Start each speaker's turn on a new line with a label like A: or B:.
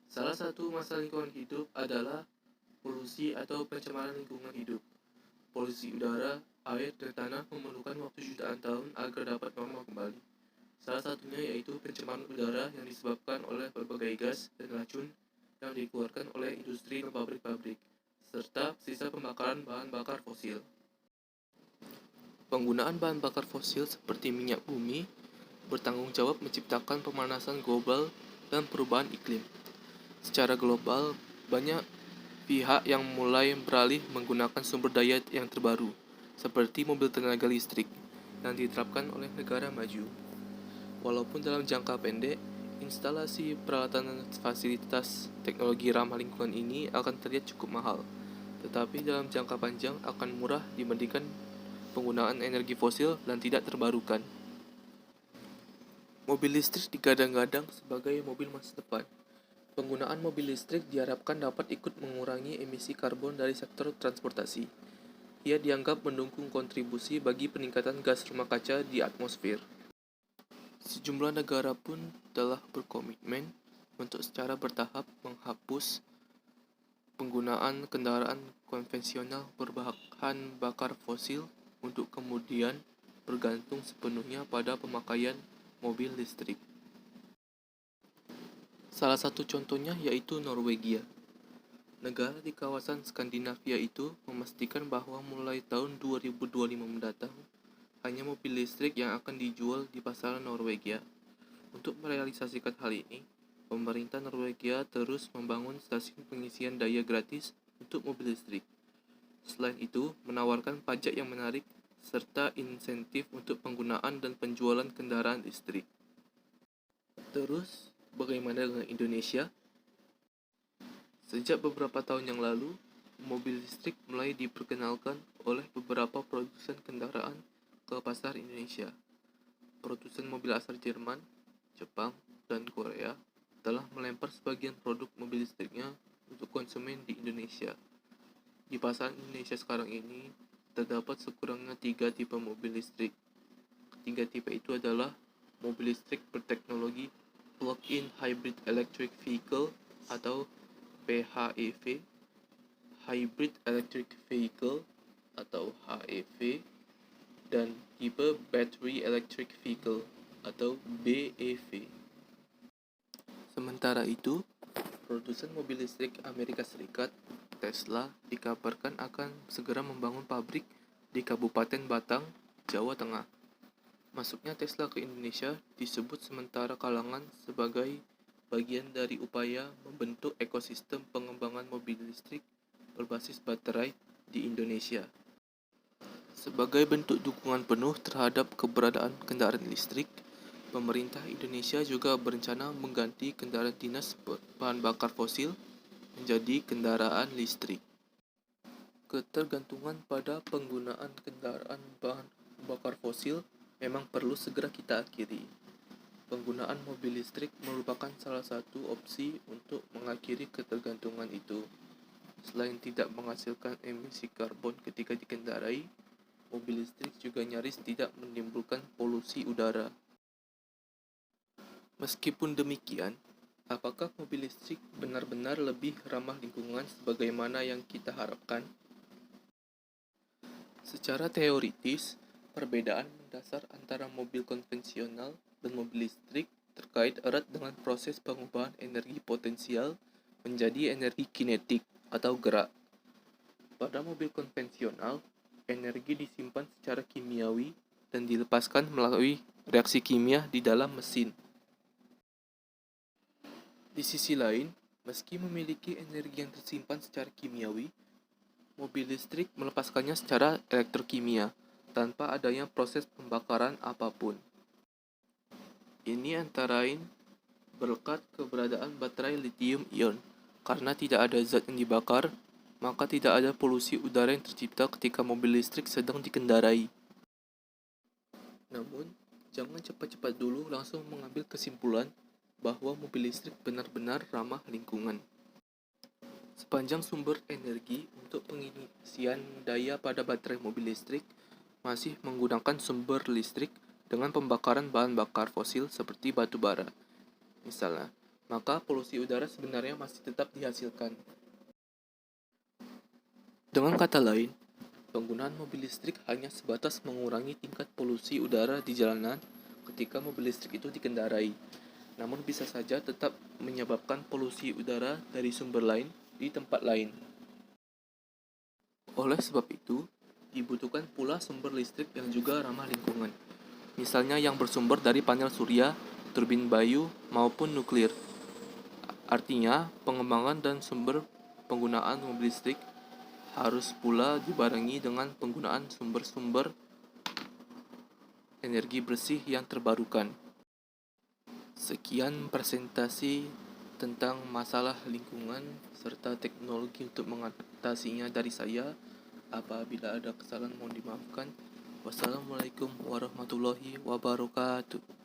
A: Salah satu masalah lingkungan hidup adalah polusi atau pencemaran lingkungan hidup. Polusi udara, air, dan tanah memerlukan waktu jutaan tahun agar dapat normal kembali. Salah satunya yaitu pencemaran udara yang disebabkan oleh berbagai gas dan racun yang dikeluarkan oleh industri dan pabrik-pabrik, serta sisa pembakaran bahan bakar fosil. Penggunaan bahan bakar fosil seperti minyak bumi bertanggung jawab menciptakan pemanasan global dan perubahan iklim. Secara global, banyak pihak yang mulai beralih menggunakan sumber daya yang terbaru, seperti mobil tenaga listrik, yang diterapkan oleh negara maju. Walaupun dalam jangka pendek, instalasi peralatan dan fasilitas teknologi ramah lingkungan ini akan terlihat cukup mahal, tetapi dalam jangka panjang akan murah dibandingkan penggunaan energi fosil dan tidak terbarukan. Mobil listrik digadang-gadang sebagai mobil masa depan. Penggunaan mobil listrik diharapkan dapat ikut mengurangi emisi karbon dari sektor transportasi. Ia dianggap mendukung kontribusi bagi peningkatan gas rumah kaca di atmosfer. Sejumlah negara pun telah berkomitmen untuk secara bertahap menghapus penggunaan kendaraan konvensional berbahan bakar fosil untuk kemudian bergantung sepenuhnya pada pemakaian mobil listrik. Salah satu contohnya yaitu Norwegia. Negara di kawasan Skandinavia itu memastikan bahwa mulai tahun 2025 mendatang, hanya mobil listrik yang akan dijual di pasaran Norwegia. Untuk merealisasikan hal ini, pemerintah Norwegia terus membangun stasiun pengisian daya gratis untuk mobil listrik. Selain itu, menawarkan pajak yang menarik serta insentif untuk penggunaan dan penjualan kendaraan listrik. Terus, bagaimana dengan Indonesia? Sejak beberapa tahun yang lalu, mobil listrik mulai diperkenalkan oleh beberapa produsen kendaraan ke pasar Indonesia. Produsen mobil asal Jerman, Jepang, dan Korea telah melempar sebagian produk mobil listriknya untuk konsumen di Indonesia. Di pasar Indonesia sekarang ini, terdapat sekurangnya 3 tipe mobil listrik. Ketiga tipe itu adalah mobil listrik berteknologi Plug-in Hybrid Electric Vehicle atau PHEV, Hybrid Electric Vehicle atau HEV, dan tipe Battery Electric Vehicle atau BEV. Sementara itu, produsen mobil listrik Amerika Serikat, Tesla, dikabarkan akan segera membangun pabrik di Kabupaten Batang, Jawa Tengah. Masuknya Tesla ke Indonesia disebut sementara kalangan sebagai bagian dari upaya membentuk ekosistem pengembangan mobil listrik berbasis baterai di Indonesia. Sebagai bentuk dukungan penuh terhadap keberadaan kendaraan listrik, pemerintah Indonesia juga berencana mengganti kendaraan dinas bahan bakar fosil menjadi kendaraan listrik. Ketergantungan pada penggunaan kendaraan bahan bakar fosil memang perlu segera kita akhiri. Penggunaan mobil listrik merupakan salah satu opsi untuk mengakhiri ketergantungan itu. Selain tidak menghasilkan emisi karbon ketika dikendarai, mobil listrik juga nyaris tidak menimbulkan polusi udara. Meskipun demikian, apakah mobil listrik benar-benar lebih ramah lingkungan sebagaimana yang kita harapkan? Secara teoritis, perbedaan mendasar antara mobil konvensional dan mobil listrik terkait erat dengan proses pengubahan energi potensial menjadi energi kinetik atau gerak. Pada mobil konvensional, energi disimpan secara kimiawi dan dilepaskan melalui reaksi kimia di dalam mesin. Di sisi lain, meski memiliki energi yang tersimpan secara kimiawi, mobil listrik melepaskannya secara elektrokimia, tanpa adanya proses pembakaran apapun. Ini antara lain berkat keberadaan baterai lithium-ion. Karena tidak ada zat yang dibakar, maka tidak ada polusi udara yang tercipta ketika mobil listrik sedang dikendarai. Namun, jangan cepat-cepat dulu langsung mengambil kesimpulan bahwa mobil listrik benar-benar ramah lingkungan. Sepanjang sumber energi untuk pengisian daya pada baterai mobil listrik masih menggunakan sumber listrik dengan pembakaran bahan bakar fosil seperti batu bara. Misalnya, maka polusi udara sebenarnya masih tetap dihasilkan. Dengan kata lain, penggunaan mobil listrik hanya sebatas mengurangi tingkat polusi udara di jalanan ketika mobil listrik itu dikendarai, namun bisa saja tetap menyebabkan polusi udara dari sumber lain di tempat lain. Oleh sebab itu, dibutuhkan pula sumber listrik yang juga ramah lingkungan, misalnya yang bersumber dari panel surya, turbin bayu, maupun nuklir. Artinya, pengembangan dan sumber penggunaan mobil listrik harus pula dibarengi dengan penggunaan sumber-sumber energi bersih yang terbarukan. Sekian presentasi tentang masalah lingkungan serta teknologi untuk mengatasinya dari saya. Apabila ada kesalahan mohon dimaafkan. Wassalamualaikum warahmatullahi wabarakatuh.